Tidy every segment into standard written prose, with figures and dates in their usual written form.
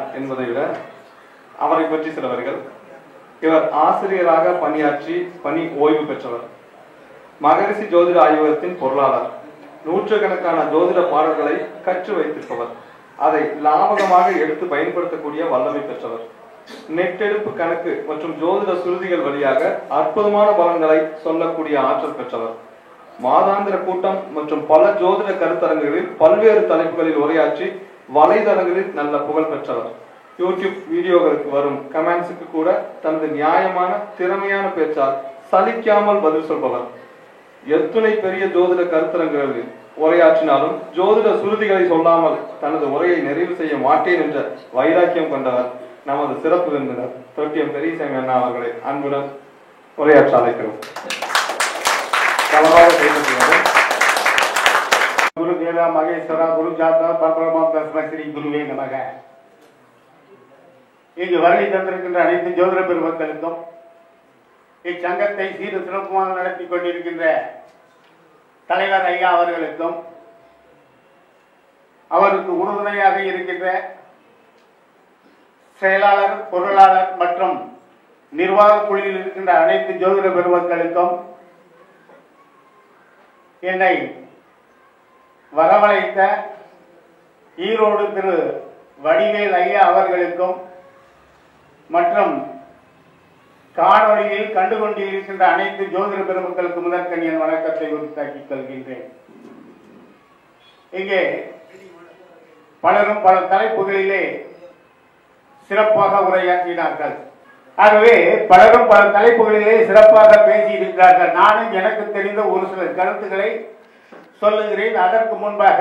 யார் என்பதை விட அவரை பற்றி சில வரிகள். இவர் ஆசிரியராக பணியாற்றி பணி ஓய்வு பெற்றவர். மகரிஷி ஜோதிட ஆய்வகத்தின் பொருளாளர். நூற்றுக்கணக்கான ஜோதிட பாடல்களை கற்று வைத்திருப்பவர். அதை லாபகமாக எடுத்து பயன்படுத்தக்கூடிய வல்லமை பெற்றவர். நெட்டெடுப்பு கணக்கு மற்றும் ஜோதிட சுருதிகள் வழியாக அற்புதமான பலன்களை சொல்லக்கூடிய ஆற்றல் பெற்றவர். மாதாந்திர கூட்டம் மற்றும் பல ஜோதிட கருத்தரங்குகளில் பல்வேறு தலைப்புகளில் உரையாற்றி வலைதளங்களில் நல்ல புகழ் பெற்றவர். யூடியூப் வீடியோகளுக்கு வரும் கமெண்ட்ஸுக்கு கூட தனது நியாயமான திறமையான பேச்சால் சலிக்காமல் பதில் சொல்பவர். எத்துணை பெரிய ஜோதிட கருத்தரங்குகளில் உரையாற்றினாலும் ஜோதிட சுருதிகளை சொல்லாமல் தனது உரையை நிறைவு செய்ய மாட்டேன் என்ற வைராக்கியம் கொண்டவர் நமது சிறப்பு விருந்தினர் தொட்டியம் பெரியசாமி அண்ணா அவர்களை அன்புடன் உரையாற்ற அழைக்கிறோம். குரு தேவா மகேஸ்வரா குரு ஜாதா பரபரமா ஸ்ரீ குருவே நமக. இங்கு வருகை தந்திருக்கின்ற அனைத்து ஜோதிட பெருமக்களுக்கும், இச்சங்கத்தை சீர சிறப்புமாக நடத்தி கொண்டிருக்கின்ற தலைவர் ஐயா அவர்களுக்கும், அவருக்கு உறுதுணையாக இருக்கின்ற செயலாளர், பொருளாளர் மற்றும் நிர்வாக குழுவில் இருக்கின்ற அனைத்து ஜோதிட பெருமக்களுக்கும், என்னை வரவழைத்த ஈரோடு திரு வடிவேல் ஐயா அவர்களுக்கும் மற்றும் காணொலியில் கண்டுகொண்டு இருக்கின்ற அனைத்து ஜோதிட பெருமக்களுக்கு முதற்கண் என் வணக்கத்தை உரித்தாக்கிக் கொள்கின்றேன். இங்கே பலரும் பல தலைப்புகளிலே சிறப்பாக உரையாற்றினார்கள். ஆகவே பலரும் பல தலைப்புகளிலே சிறப்பாக பேசியிருக்கிறார்கள். நானும் எனக்கு தெரிந்த ஒரு சில கருத்துக்களை சொல்லுகிறேன். அதற்கு முன்பாக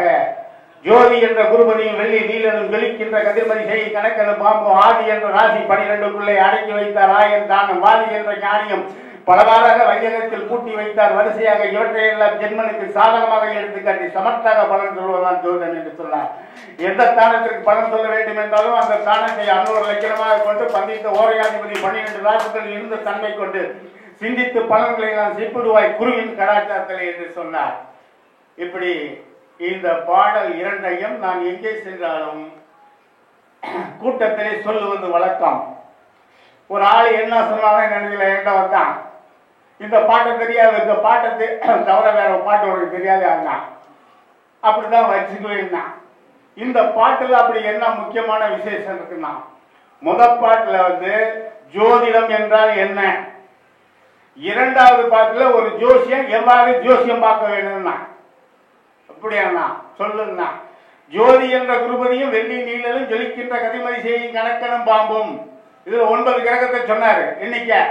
ஜோதி என்ற குருபதியும் வெள்ளி நீலனும் வெளிக்கின்ற கதிர்மதி செய் கணக்கனு பாம்பு ஆதி என்ற ராசி 12க்குள்ளே அடக்கி வைத்தார் ஆயன் தானம் வாதி என்ற ஞானியம் பலவாறாக வையகத்தில் பூட்டி வைத்தார் வரிசையாக இவற்றையெல்லாம் ஜென்மனுக்கு சாதகமாக எடுத்துக்காட்டி சமர்த்தாக பலன் சொல்வதுதான் ஜோதிடன் என்று சொன்னார். எந்த ஸ்தானத்திற்கு பலன் சொல்ல வேண்டும் என்றாலும் அந்த ஸ்தானத்தை 600 லட்சணமாக கொண்டு பந்தித்த ஓரையாதிபதி 12 ராசிகள் இருந்த தன்மை கொண்டு சிந்தித்து பலன்களை நான் சிப்பிடுவாய் குருவின் கடாச்சாரத்திலே என்று சொன்னார். இப்படி இந்த பாடல் இரண்டையும் நான் எங்கே சென்றாலும் கூட்டத்திலே சொல்லுவது வழக்கம். ஒரு ஆள் என்ன சொன்னாலும் நினைக்கல என்கிட்ட வந்தான், இந்த பாட்டை தெரியாது, இந்த பாட்டை தவிர வேற பாட்டு உனக்கு தெரியாது அண்ணான். அப்படிதான் வச்சுக்குவேன்னா இந்த பாட்டுல அப்படி என்ன முக்கியமான விசேஷம் இருக்குன்னா, முதல் பாட்டுல ஜோதிடம் என்றால் என்ன, இரண்டாவது பாட்டுல ஒரு ஜோசியம் எவ்வாறு ஜோசியம் பார்க்க வேணும்னா அப்படியாண்ணா சொல்லுங்கண்ணா. ஜோதி என்ற குருபதியும் வெள்ளி நீலலும் ஜொலிக்கின்ற கதிமதி செய்யும் கணக்கனும் பாம்பும், இதுல 9 கிரகத்தை சொன்னாரு. எண்ணிக்க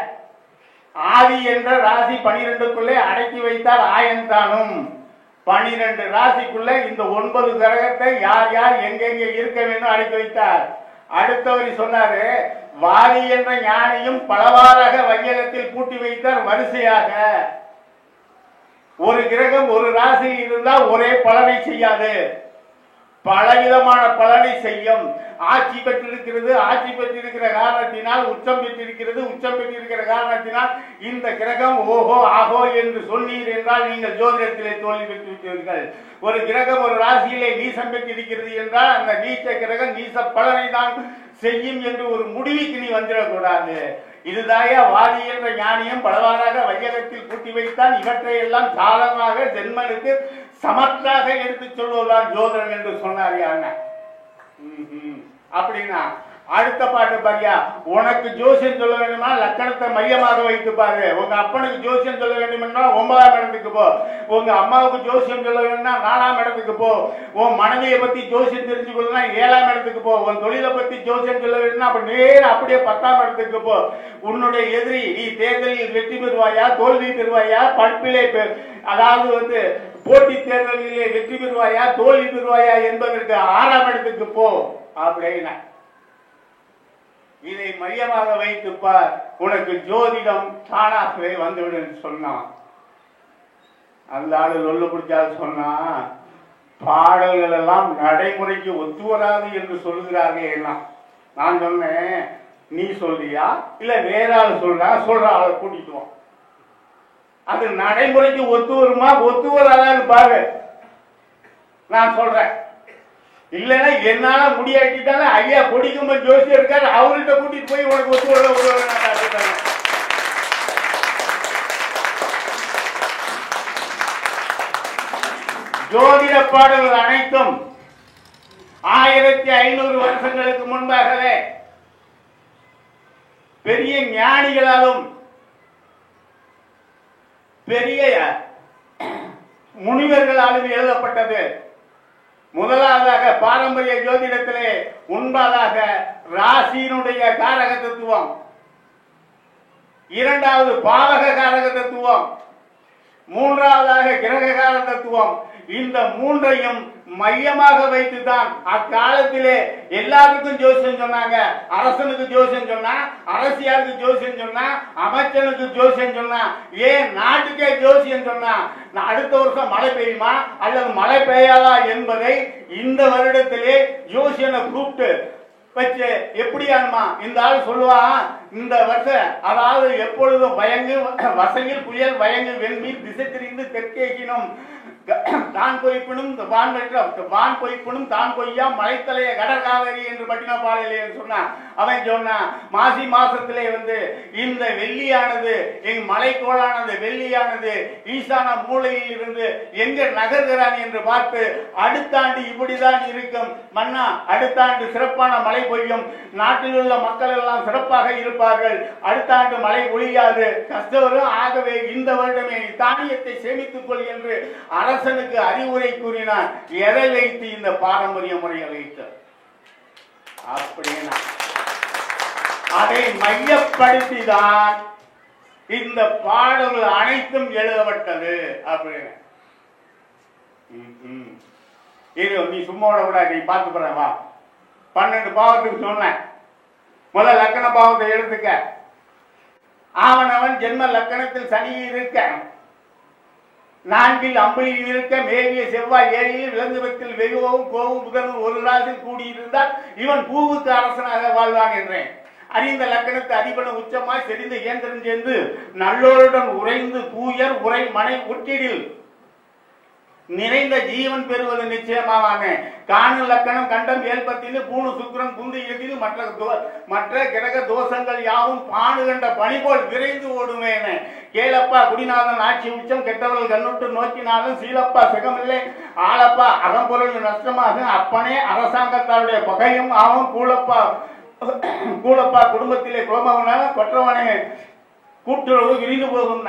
ஆதி என்ற ராசி 12க்குள்ளே அடக்கி வைத்தார் ஆயன் தானும். 12 ராசிக்குள்ள இந்த 9 கிரகத்தை யார் யார் எங்கெங்க இருக்க வேண்டும் அடக்கி வைத்தார். அடுத்தவரி சொன்னாரு, வாதி என்ற ஞானியும் பலவாறாக வையகத்தில் பூட்டி வைத்தார் வரிசையாக. ஒரு கிரகம் ஒரு ராசியில் இருந்தால் ஒரே பலனை செய்யாது, பலவிதமான பலனை செய்யும். ஆட்சி பெற்றிருக்கிறது, ஆட்சி பெற்றிருக்கிற காரணத்தினால் உச்சம் பெற்றிருக்கிறது, உச்சம் பெற்றிருக்கிற காரணத்தினால் இந்த கிரகம் ஓஹோ ஆகோ என்று சொன்னீர் என்றால் நீங்கள் ஜோதிடத்திலே தோல்வி பெற்றிருக்கிறீர்கள். ஒரு கிரகம் ஒரு ராசியிலே நீசம் பெற்றிருக்கிறது என்றால் அந்த நீச்ச கிரகம் நீச பலனை தான் செய்யும் என்று ஒரு முடிவுக்கு நீ வந்துடக்கூடாது. இதுதாய வாதி என்ற ஞானியம் பலவாறாக வையகத்தில் பூட்டி வைத்தான், இவற்றையெல்லாம் சாதகமாக ஜென்மனுக்கு சமத்தாக எடுத்து சொல்வதுதான் ஜோதிடம் என்று சொன்னார். யாருங்க அப்படின்னா அடுத்த பாட்டு பாரியா, உனக்கு ஜோசியம் சொல்ல வேண்டுமா லக்கணத்தை மையமாக வைத்து பாரு. உங்க அப்பனுக்கு ஜோசியம் சொல்ல வேண்டும் என்றால் 9ஆம் இடத்துக்கு போ. உங்க அம்மாவுக்கு ஜோசியம் சொல்ல வேண்டும்னா 4ஆம் இடத்துக்கு போ. உன் மனைவியை பத்தி ஜோசியம் தெரிஞ்சுக்கொள்ளா 7ஆம் இடத்துக்கு போ. உன் தொழிலை பத்தி ஜோசியம் சொல்ல வேண்டும்னா அப்ப நேரம் அப்படியே 10ஆம் இடத்துக்கு போ. உன்னுடைய எதிரி நீ தேர்தலில் வெற்றி பெறுவாயா தோல்வி பெறுவாயா, படிப்பிலே அதாவது போட்டி தேர்தலிலே வெற்றி பெறுவாயா தோல்வி பெறுவாயா என்பதற்கு 6ஆம் இடத்துக்கு போ அப்படின்னா இதை மையமாக வைத்துப்பார், உனக்கு ஜோதிடம் தானாகவே வந்துவிடும் சொன்னான். அந்த ஆளு லொல்லு பிடிச்சால் சொன்னா பாடல்கள் எல்லாம் நடைமுறைக்கு ஒத்து வராது என்று சொல்கிறார்கள் எல்லாம். நான் சொன்னேன், நீ சொல்றியா இல்ல வேற ஆள் சொல்ற ஆளை கூட்டிட்டு அது நடைமுறைக்கு ஒத்து வருமா ஒத்து வராதான்னு பாரு. நான் சொல்றேன், இல்லைன்னா என்னால முடியாட்டிட்டாலும் ஐயா கொடிக்கும்பன் ஜோசியர் இருக்காரு, அவர்கிட்ட கூட்டிட்டு போய் உனக்கு ஒத்து ஜோதிட பாடல்கள் அனைத்தும் 1500 வருஷங்களுக்கு முன்பாகவே பெரிய ஞானிகளாலும் பெரிய முனிவர்களாலும் எழுதப்பட்டது. முதலாவதாக பாரம்பரிய ஜோதிடத்திலே உண்பாதாக ராசியினுடைய காரக தத்துவம், இரண்டாவது பாவக காரக தத்துவம், மூன்றாவதாக கிரககார தத்துவம். இந்த மூன்றையும் மையமாக வைத்துதான் அக்காலத்திலே எல்லாருக்கும் ஜோசியம் சொன்னாங்க. அரசனுக்கு ஜோசியம் சொன்னா, அரசியாருக்கு ஜோசியம் சொன்னா, அமைச்சனுக்கு ஜோசியம் சொன்னா, ஏன் நாட்டுக்கே ஜோசியம் சொன்னா அடுத்த வருஷம் மழை பெய்யுமா அல்லது மழை பெய்யாதா என்பதை இந்த வருடத்திலே ஜோசியனை கூப்பிட்டு வச்சு எப்படியானுமா இந்த ஆள் சொல்லுவான், இந்த வருஷம் அதாவது எப்பொழுதும் வயங்கு வசையில் புயல் வயங்கு வெண்மீர் திசை திரிந்து தெற்கேக்கினும் தான் பொய்ப்பினும் வான் பொய்ப்பினும் தான் பொய்யா மலைத்தலைய கடற்காவேரி என்று பட்டின பாடலே சொன்னான். அவன் சொன்னான் மாசி மாசத்திலே இந்த வெள்ளியானது எங்க மலைக்கோளானது வெள்ளியானது ஈசான மூலையில் இருந்து எங்க நகர்கிறான் என்று பார்த்து அடுத்த ஆண்டு இப்படிதான் இருக்கும் மன்னா, அடுத்த ஆண்டு சிறப்பான மழை பொய்யும், நாட்டில் உள்ள மக்கள் எல்லாம் சிறப்பாக இருப்பார்கள், அடுத்த ஆண்டு மழை ஒழியாது, கஷ்டம் வரும், ஆகவே இந்த வருடமே தானியத்தை சேமித்துக் கொள் என்று அரசனுக்கு அறிவுரை கூறினார். எதை வைத்து? இந்த பாரம்பரிய முறையை வைத்து. அப்படின்னா அதை மையப்படுத்திதான் இந்த பாடல்கள் அனைத்தும் எழுதப்பட்டது. அப்படின்னு நீ சும்மா கூட நீ பார்த்து போற வா. 12 பாவத்துக்கு சொன்ன முதல் லக்கண பாவத்தை எடுத்துக்க. அவன் ஜென்ம லக்கணத்தில் சனி இருக்க, 4 அம்புலியில் இருக்க, மேவிய செவ்வாய் 7 விலங்குவத்தில் வெகுவும் கோவும் புதனும் ஒரு ராசில் கூடியிருந்தால் இவன் பூவுக்கு அரசனாக வாழ்வான் என்றேன். அறிந்த லக்கணத்து அதிபன உச்சமாய் செறிந்த இயந்திரம் சேர்ந்து நல்லோருடன் உறைந்து தூயர் உரை மனை உற்றிடில் நிறைந்த ஜீவன் பெறுவது நிச்சயமாவான. காணு லக்கணம் கண்டம் ஏற்பத்தில் பூணு சுக்கிரன் குந்து எதில் மற்ற கிரக தோஷங்கள் யாவும் பானு கண்ட பணி போல் விரைந்து ஓடுவேன. கேளப்பா குடிநாதன் ஆட்சி உச்சம் கெட்டவர்கள் கண்ணுட்டு நோக்கினாலும் சீலப்பா சிகமில்லை ஆளப்பா அகம்பொருள் நஷ்டமாக அப்பனே அரசாங்கத்தாருடைய பகையும் ஆகும். கூலப்பா குடும்பத்திலே குலமகனாக கொற்றவனே கூட்டுறவு விரிந்து போகும்.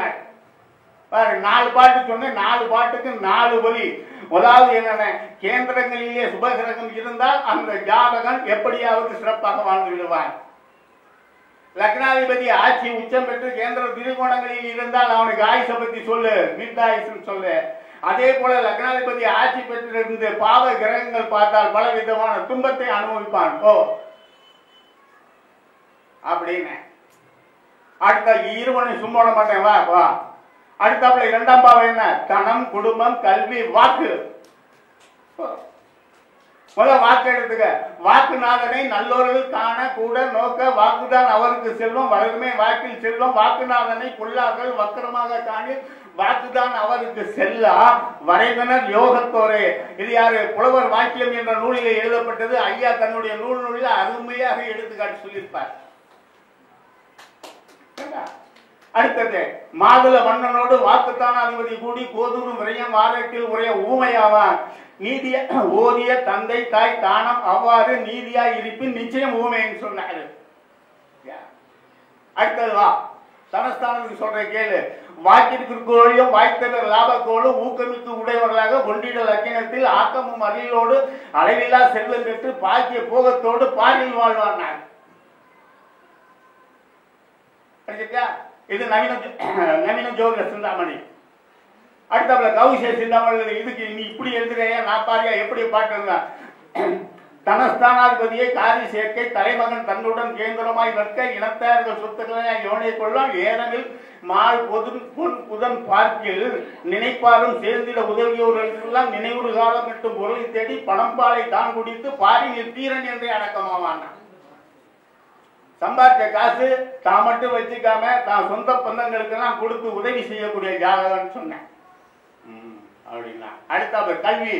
4 பாட்டு சொன்னேன். 4 பாட்டுக்கு 4 வழி. முதலாவது என்னென்ன, கேந்திரங்களிலே சுபகிரகம் இருந்தால் அந்த ஜாதகன் எப்படியாவது சிறப்பாக வாழ்ந்து விடுவான். லக்னாதிபதி ஆட்சி உச்சம் பெற்று கேந்திர திரிகோணங்களில் இருந்தால் அவனுக்கு ஆயுச பத்தி சொல்லு, மீட்டாயுசன் சொல்லு. அதே போல லக்னாதிபதி ஆட்சி பெற்றிருந்து பாவ கிரகங்கள் பார்த்தால் பல விதமான துன்பத்தை அனுபவிப்பான். ஓ அப்படின்னு அடுத்த இருவனை சும்மா மாட்டேன் வா வா. அடுத்தாப்புல 2ஆம் பாவம் என்ன, தனம் குடும்பம் கல்வி வாக்கு. முதல் வாக்கு எடுத்துக்க. வாக்குநாதனை நல்லோர்கள் காண கூட நோக்க வாக்குதான் அவருக்கு செல்வம் வளருமே வாக்கில் செல்வம். வாக்குநாதனை கொள்ளார்கள் வக்கரமாக காணி வாக்குதான் அவருக்கு செல்லா வரைதனர் யோகத்தோரே. இது யாரு? புலவர் வாக்கியம் என்ற நூலிலே எழுதப்பட்டது. ஐயா தன்னுடைய நூலில் அருமையாக எடுத்துக்காட்டி சொல்லியிருப்பார். அடுத்தது மாதுள மன்னனோடு வாக்குத்தான அதிபதி கூடி கோதூரும் விரயம் வாரத்தில் உரைய ஊமையாவான். நீதிய ஓதிய தந்தை தாய் தானம் அவ்வாறு நீதியா இருப்பின் நிச்சயம் ஊமைன்னு சொன்னாரு. அடுத்தது வா தனஸ்தானத்துக்கு சொல்ற கேளு. வாக்கிற்கு கோழியும் வாய்த்தவர் லாபக்கோளும் ஊக்கமிக்கு உடையவர்களாக ஒன்றிட லக்கினத்தில் ஆக்கமும் அருளோடு அளவில்லா செல்வம் பெற்று பாக்கிய போகத்தோடு பாரில் வாழ்வார். இது நவீன ஜோதிட சிந்தாமணி. அடுத்த கௌசிய சிந்தாமணி. இதுக்கு நீ இப்படி எழுதுறையா நான் பாரியா எப்படி பாட்டு. தனஸ்தானாதிபதியை காரி சேர்க்கை தலைமகன் தன்னுடன் கேந்திரமாய் நிற்க இனத்தார்கள் சொத்துக்களை யோனை கொள்ளும் ஏனமில் மால் பொன் புதன் பார்க்கில் நினைப்பாரும் சேர்ந்திட உதவியோரெல்லாம் நினைவுறு காலம் எட்டும் பொருளை தேடி பணம்பாலை தான் குடித்து பாரியில் தீரன் என்றே அடக்கமாவான். சம்பாதிச்ச காசு தான் மட்டும் வச்சுக்காம தான் சொந்த பந்தங்களுக்கு எல்லாம் கொடுத்து உதவி செய்யக்கூடிய ஜாதகம்னு சொன்னேன். அப்படின்னா அடுத்த கல்வி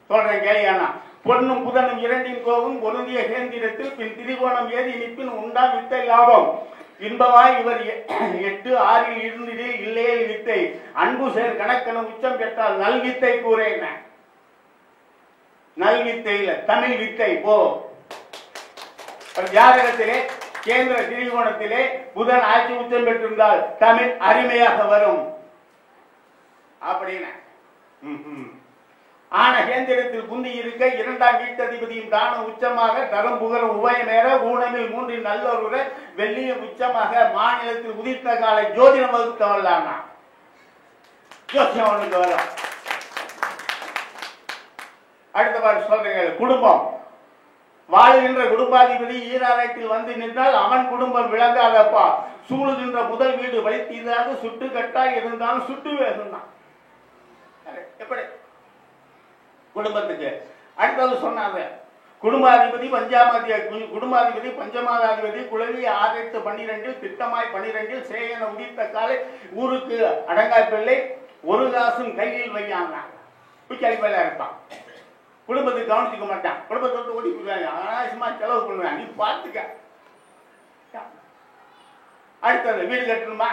சொல்றேன் கேளியானா. பொன்னும் புதனும் இரண்டின் கோவும் பொருந்திய கேந்திரத்தில் பின் திரிகோணம் ஏறி நிற்பின் உண்டா வித்தை லாபம் இன்பமாய் இவர் 8-6 இருந்திடில் இல்லையே வித்தை அன்பு சேர் கணக்கென உச்சம் பெற்றால் நல்வித்தை கூறேன். நல்வித்தை இல்ல, தமிழ் வித்தை. போ ஜாதகத்திலே கேந்திர திரிகோணத்திலே புதன் ஆட்சி உச்சம் பெற்றிருந்தால் தமிழ் அருமையாக வரும் அப்படின்னு. ஆன கேந்திரத்தில் குந்தி இருக்க 2ஆம் வீட்டதிபதியும் தான உச்சமாக தரும் புகழும் உபயமேற ஊனமில் 3 நல்லொருவர வெள்ளிய உச்சமாக மாநிலத்தில் உதித்த காலை ஜோதிடம் வகுத்த வரலாம்னா ஜோசியம் ஒண்ணுக்கு வரலாம். அடுத்த பாட்டு சொல்றீங்க. குடும்பம் வாழுகின்ற குடும்பாதிபதி ஈராலயத்தில் வந்து நின்றால் அவன் குடும்பம் விளங்காதப்பா சூழுகின்ற முதல் வீடு வலித்தீராது சுட்டு கட்டாய் இருந்தாலும் சுட்டு வேணும்னா எப்படி குடும்பத்துக்கு. அடுத்தது சொன்னாங்க குடும்பாதிபதி பஞ்சமாதிபதி குழவி 6-8-12 திட்டமாய் 12 சேயன உதித்த காலை ஊருக்கு அடங்காய் பிள்ளை ஒரு காசும் கையில் வையாங்க பிச்சைப்பையில இருப்பான். குடும்பத்துக்கு கவனிச்சுக்க மாட்டான். குடும்பத்தை விட்டு ஓடி போடுவாங்க. அனாவசியமா செலவு பண்ணுவாங்க. நீ பார்த்துக்க. அடுத்தது வீடு கட்டணுமா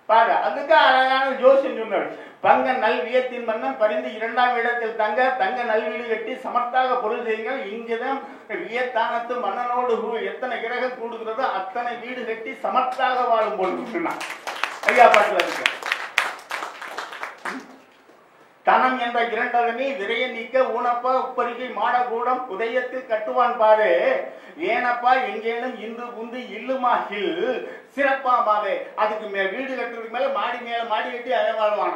பாரு. அதுக்கு அழகான ஜோசியம் சொன்னார். பங்க நல் வியத்தின் மன்னன் பரிந்து 2ஆம் இடத்தில் தங்க நல் வீடு கட்டி சமர்த்தாக பொருள் செய்யுங்கள். இங்குதான் வியத்தானத்து மன்னனோடு எத்தனை கிரகம் கூடுகிறதோ அத்தனை வீடு கட்டி சமர்த்தாக வாழும் போல் ஐயா பாட்டுல இருக்கு. தனம் என்ற 2 விரைய நீக்க ஊனப்பா உப்பரிக்கை மாடக்கூடம் உதயத்தில் கட்டுவான் பாரு ஏனப்பா எங்கேனும் இன்று புந்து இல்லுமாகில் சிறப்பாமாவே. அதுக்கு வீடு கட்டுறதுக்கு மேல மாடி கட்டி அழவாழ்வான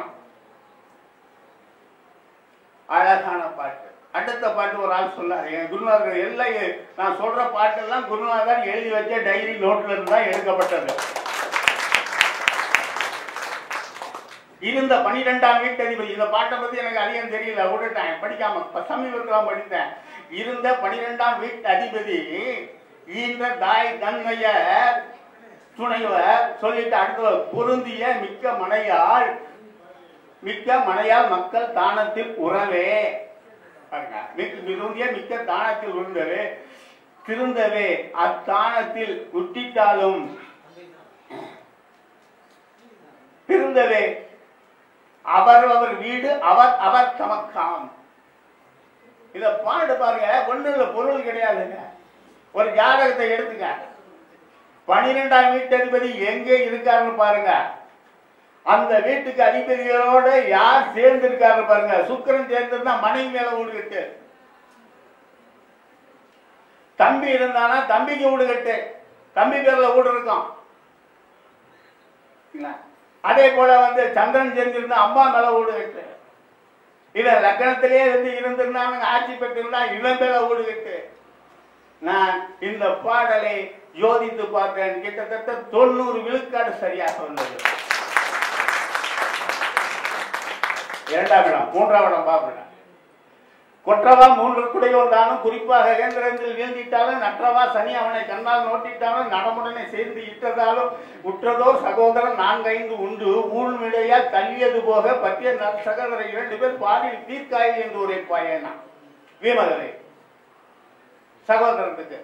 அழகான பாட்டு. அடுத்த பாட்டு ஒரு ஆள் சொன்னார். என் குருநாதர் எல்லாம் நான் சொல்ற பாட்டெல்லாம் குருநாதர் எழுதி வச்ச டைரி நோட்ல இருந்து தான் எடுக்கப்பட்டது. இருந்த 12ஆம் வீட்டதிபதி. இந்த பாட்டை பத்தி எனக்கு அதிகம் தெரியல, விட்டுட்டேன் படிக்காம. சமீபத்தில் படித்தேன். இருந்த 12ஆம் வீட்டு அதிபதி இந்த தாய் தன்மைய துணைவர் சொல்லிட்டு அடுத்த பொருந்திய மிக்க மனையால் மக்கள் தானத்தில் உறவே விருந்திய மிக்க தானத்தில் உருண்டவே திருந்தவே அத்தானத்தில் உட்டிட்டாலும் திருந்தவே அவர் வீடு அவர் தமக்காம். இத பாடு பாருங்க. ஒண்ணுல பொருள் கிடையாதுங்க. ஒரு ஜாதகத்தை எடுத்துங்க. 12ஆம் வீட்டதிபதி எங்கே இருக்காருன்னு பாருங்க. அந்த வீட்டுக்கு அதிபதியோட யார் சேர்ந்து இருக்காரு பாருங்க. சுக்கிரன் சேர்ந்திருந்தா மனைவி மேல வீடு கட்டு. தம்பி இருந்தானா தம்பிக்கு வீடு கட்டு. தம்பி பேர்ல வீடு இருக்கும். அதே போல சந்திரன் சேர்ந்திருந்தா அம்மா மேல வீடு கட்டு. இவன் லக்னத்திலேயே இருந்திருந்தாங்க ஆட்சி பெற்றிருந்தா இவன் மேல வீடு கட்டு. நான் இந்த பாடலை யோதித்து பார்த்தேன். கிட்டத்தட்ட 90 விழுக்காடு சரியாக வந்தது. 2ஆம் இடம் 3ஆம் இடம் பாப்பேன். கொற்றவா 3 குடையோர் தானும் குறிப்பாக கேந்திரத்தில் வீழ்ந்திட்டாலும் நற்றவா சனி அவனை கண்ணால் நோட்டிட்டாலும் நடமுடனே சேர்ந்து இட்டதாலும் உற்றதோர் சகோதரன் 4-5 உண்டு ஊழ்விடையா தள்ளியது போக பற்றிய சகோதர 2 பேர் பாலில் தீர்க்காயில் என்று உரைப்பாயனா வீமகரை சகோதரத்துக்கு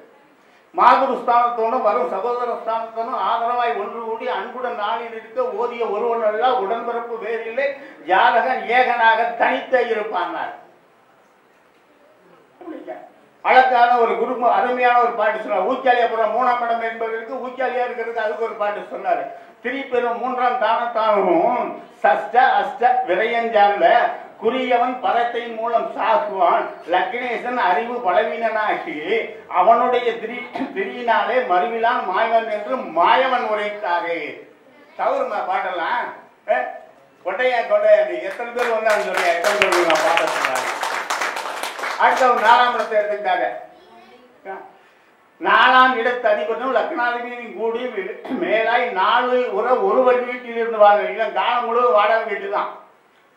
மாதுரு ஸ்தானத்தோடும் வரும் சகோதர ஸ்தானத்தோடும் ஆதரவாய் ஒன்று கூடி அன்புடன் நாளில் இருக்க ஓதிய ஒருவன் அல்ல உடன்பிறப்பு வேறில்லை ஜாதகன் ஏகனாக தனித்த இருப்பான். அழகான ஒரு குடும்பம் அருமையான ஒரு பாட்டு சொன்னார். ஊச்சாலியாபுரம் 3ஆம் இடம் என்பதற்கு ஊச்சாலியா இருக்கிறதுக்கு அதுக்கு ஒரு பாட்டு சொன்னாரு. திரிப்பெரும் 3ஆம் தானத்தானும் சஷ்ட அஷ்ட விரையஞ்சார்ந்த குறியவன் பரத்தையின் மூலம் சாகுவான் லக்னேசன் அறிவு பலவீனனாகி அவனுடைய திரியினாலே மறுவிலான் மாயவன் என்று மாயவன் உரைத்தாரே. தவறுமா பாட்டெல்லாம் கொட்டையா எத்தனை பேர் வந்தான்னு சொல்லியா எத்தனை பேர் நான் பாட்ட சொன்னாங்க. அடுத்த 4ஆம் இடத்தை எடுத்துக்கிட்டாங்க. 4ஆம் இடத்து அதிபதியும் லக்னாதிபதியும் கூடி மேலாய் 4 ஒரு வீட்டில் இருந்து வாங்க. இவன் காலம் முழுவதும் வாடகை வீட்டு தான்.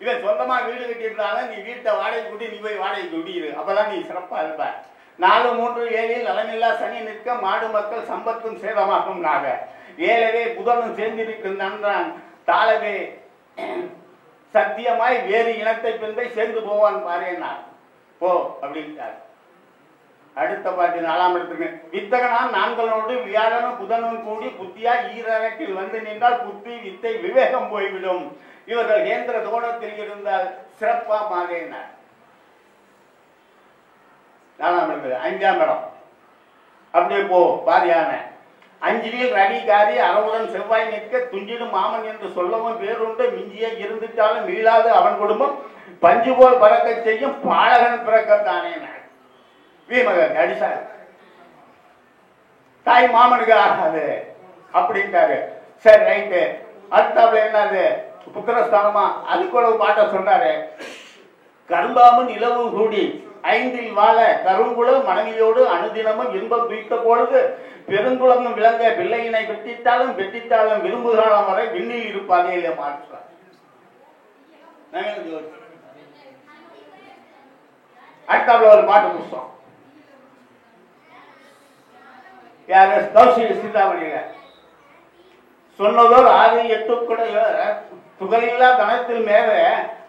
இவன் சொந்தமா வீடு கட்டியிருந்தாலும் நீ வீட்டை வாடகை கூட்டி நீ போய் வாடகை குடியிரு. அப்பதான் நீ சிறப்பா இருப்ப. 4, 3, 7 நலனில்லா சனி நிற்க மாடு மக்கள் சம்பத்தும் சேதமாகும் நாக ஏழவே புதனும் சேர்ந்திருக்கின்றான் தாளவே சத்தியமாய் வேறு இனத்தை பின்பை சேர்ந்து போவான் பாருன்னா போ அப்படின்ட்டார். அடுத்த பாட்டு 4ஆம் இடத்துக்கு வித்தகனாம் நான்களோடு வியாழனும் புதனும் கூடி புத்தியா ஈரகத்தில் வந்து நின்றால் புத்தி வித்தை விவேகம் போய்விடும். இவர்கள் கேந்திர தோணத்தில் இருந்தால் சிறப்பா மாறினார். 4ஆம் இடத்துக்கு 5ஆம் இடம் அப்படியே போ பாரியான 5ல் ரவி காரி அரவுடன் செவ்வாய் நிற்க துஞ்சிடும் மாமன் என்று சொல்லவும் பேருண்டு மிஞ்சிய இருந்துட்டாலும் மீளாது அவன் குடும்பம் பஞ்சு போல் பறக்க செய்யும் பாலகன் பிறக்கத்தானே. வீமகன் அடிசார் தாய் மாமனுக்கு ஆகாது அப்படின்ட்டாரு. சரி ரைட்டு. அடுத்தாப்புல என்னது புத்திரஸ்தானமா அதுக்கு ஒரு பாட்ட சொன்னாரு. கரும்பாமும் நிலவு கூடி 5ல் வாழ கருங்குள மனைவியோடு அனுதினமும் இன்பம் துய்த்த பொழுது பெருங்குளமும் விளங்க பிள்ளையினை வெட்டித்தாலும் விரும்புகாலம் வரை விண்ணில் இருப்பாதே இல்லை மாற்றார். அடுத்தாப்புல ஒரு பாட்டு புஸ்தகம் யாரு கௌசிக சிந்தாமணியில சொன்னதோர் 6 8 கூட துகளில்லா தனத்தில் மேல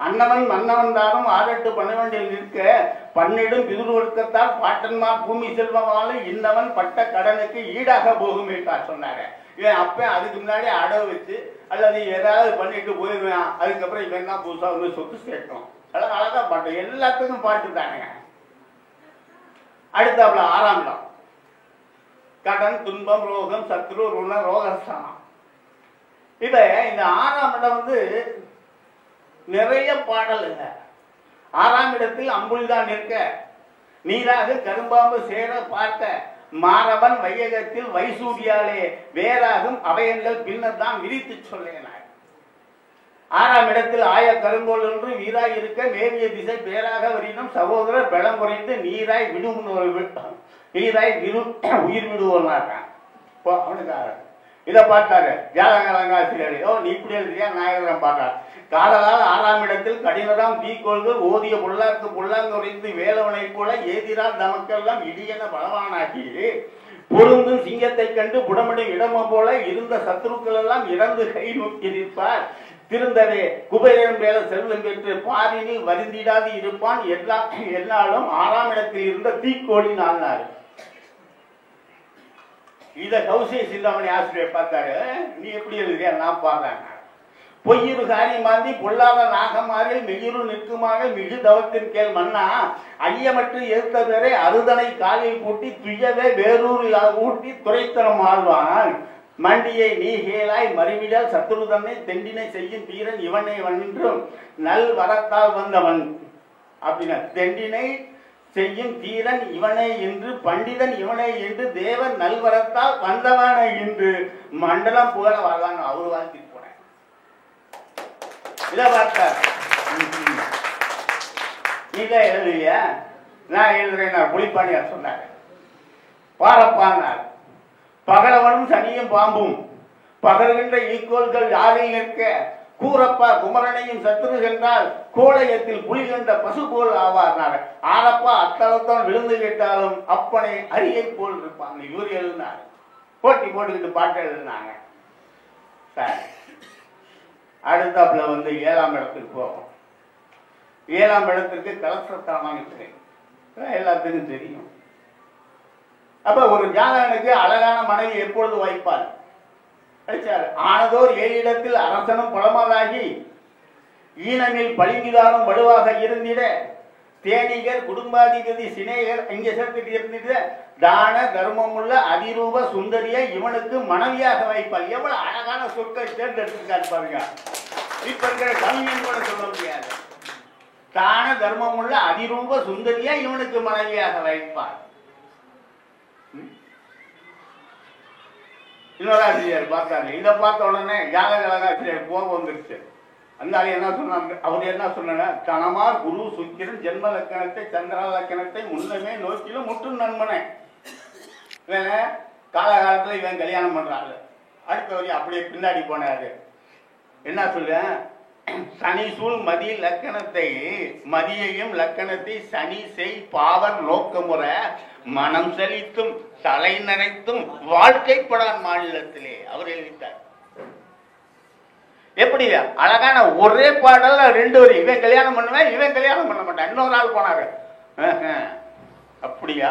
அன்னவன் மன்னவன் தானும் 6 8 12 நிற்க பன்னிடும் பிதுர் ஒடுக்கத்தால் பாட்டன்மார் பூமி செல்வமாலும் இன்னவன் பட்ட கடனுக்கு ஈடாக போகும் என்றார் சொன்னாரு. இவன் அப்ப அதுக்கு முன்னாடி அடவு வச்சு அல்லது ஏதாவது பண்ணிட்டு போயிருவான். அதுக்கப்புறம் இவன் தான் புதுசா வந்து சொத்து சேர்க்கணும். அதெல்லாம் அழகா பாட்டு எல்லாத்துக்கும் பாட்டு தானுங்க. அடுத்தாப்புல 6ஆம் இடம் கடன் துன்பம் ரோகம் சத்ரு ருண ரோகஸ்தானம். இப்ப இந்த 6ஆம் இடம் வந்து நிறைய பாடலுங்க. 6ஆம் இடத்தில் அம்புலிதான் நிற்க நீராக கரும்பாம்பு சேர பார்த்த மாறவன் வையகத்தில் வைசூரியாலே வேறாகும் அவையங்கள் பின்னர் தான் விரித்து சொல்லேனார். 6ஆம் இடத்தில் ஆய கருங்கோல் என்று வீராய் இருக்க மேவிய திசை பேராக வரினும் சகோதரர் பலம் குறைந்து நீராய் உயிர் விடுவோம்னாங்க. அவனுக்கு இதை பார்த்தாரு ஜாதகலங்காசிரியர். நீ இப்படி எழுதியா நாயகரம் பார்த்தார். காதலால் 6ஆம் இடத்தில் கடினதாம் தீக்கோள்கள் ஓதிய புல்லாக்கு புல்லாங்குறைந்து வேலவனை போல ஏதிரால் நமக்கெல்லாம் இடியென பலவானாக்கி பொருந்தும் சிங்கத்தை கண்டு புடமிடும் இடமும் போல இருந்த சத்துருக்கள் எல்லாம் இறந்து கை நோக்கி நிற்பார். திருந்தவே குபேரன் மேல செல்வம் பெற்று பாரினில் வருந்திடாது இருப்பான். எல்லாலும் 6ஆம் இடத்தில் இருந்த தீக்கோழி நாள்னாரு. இத கௌசிக சிந்தாமணி ஆசிரியர் பார்த்தாரு. நீ எப்படி எழுதியா நான் பாடுறேன். பொய்யிரு காரி மாந்தி பொல்லாத நாகமாரில் மெய்யிரு நிற்குமாக மிகு தவத்தின் கேள் மன்னா ஐயமற்று ஏற்ற பேரை அறுதனை காலில் பூட்டி துயவே வேறூரில் ஊட்டி துறைத்தனம் ஆழ்வான். மண்டியை நீ கேளாய் மறிவிடால் சத்துருதனை தெண்டினை செய்யும் தீரன் இவனை வென்றும் நல் வரத்தால் வந்தவன் அப்படின்னா தெண்டினை செய்யும் தீரன் இவனை என்று பண்டிதன் இவனை என்று தேவன் நல்வரத்தால் வந்தவனை என்று மண்டலம் புகழ வாழ்வாங்க. அவரு வாழ்த்திட்டு போனேன். இத பார்த்தார். நீங்க எழுதுலையா? நான் எழுதுறேன். புலிப்பாண்டியார் சொன்னார். பாரப்பானார். பகலவனும் சனியும் பாம்பும் பகல்கின்ற ஈக்கோள்கள் யாரில் நிற்க கூரப்பா குமரனையும் சத்துரு சென்றால் கோளையத்தில் புலி கண்ட பசு போல் ஆவார். ஆரப்பா அத்தளத்தான் விழுந்து கேட்டாலும் அப்பனை அரியை போல் இருப்பாங்க. இவர் எழுதினார். போட்டி போட்டுக்கிட்டு பாட்டு எழுதினாங்க. அடுத்தாப்புல வந்து 7ஆம் இடத்துக்கு போகும். 7ஆம் இடத்திற்கு கலசஸ்தானம் எல்லாத்துக்கும் தெரியும். அப்ப ஒரு ஜாதகனுக்கு அழகான மனைவி எப்பொழுது வைப்பார்? ஆனதோர் 7 இடத்தில் அரசனும் பலமாதாகி ஈனமில் பளிங்குதானும் வலுவாக இருந்திட தேனிகர் குடும்பாதிபதி சினேகர் இங்கே சேர்த்துட்டு இருந்திட தான தர்மம் உள்ள அதிரூப சுந்தரிய இவனுக்கு மனைவியாக வைப்பார். எவ்வளவு அழகான சொற்கள் தேர்ந்தெடுத்திருக்காரு பாருங்க. இப்ப இருக்கிற கவிஞன் கூட சொல்ல முடியாது. தான தர்மம் உள்ள அதிரூப சுந்தரிய இவனுக்கு மனைவியாக வைப்பார். இன்னொரு ஆசிரியர் பார்த்தாரு. இதை பார்த்த உடனே ஜாதகலகாசிரியர் கோபம் வந்துருச்சு. அந்த என்ன சொன்னாங்க? அவர் என்ன சொன்னாங்க? கணமார் குரு சுக்கிரன் ஜென்ம லக்கணத்தை சந்திர லக்கணத்தை முன்னமே நோக்கிலும் முற்றும் நண்பனே. இவன் காலகாலத்துல இவன் கல்யாணம் பண்றாங்க. அடுத்த வரி அப்படியே பின்னாடி போனாரு. என்ன சொல்ல? சனி சூழ் மதி லக்கணத்தை மதியையும் லக்கணத்தை சனி செய் பாவர் நோக்கமுறை மனம் செழித்தும் தலை நரைத்தும் வாழ்க்கைப்படான் மாநிலத்திலே அவர் எழுதிட்டார். எப்படி அழகான ஒரே பாடல் 2 வரி. இவன் கல்யாணம் பண்ணுவேன், இவன் கல்யாணம் பண்ண மாட்டான். இன்னொரு ஆள் போனாரு. அப்படியா?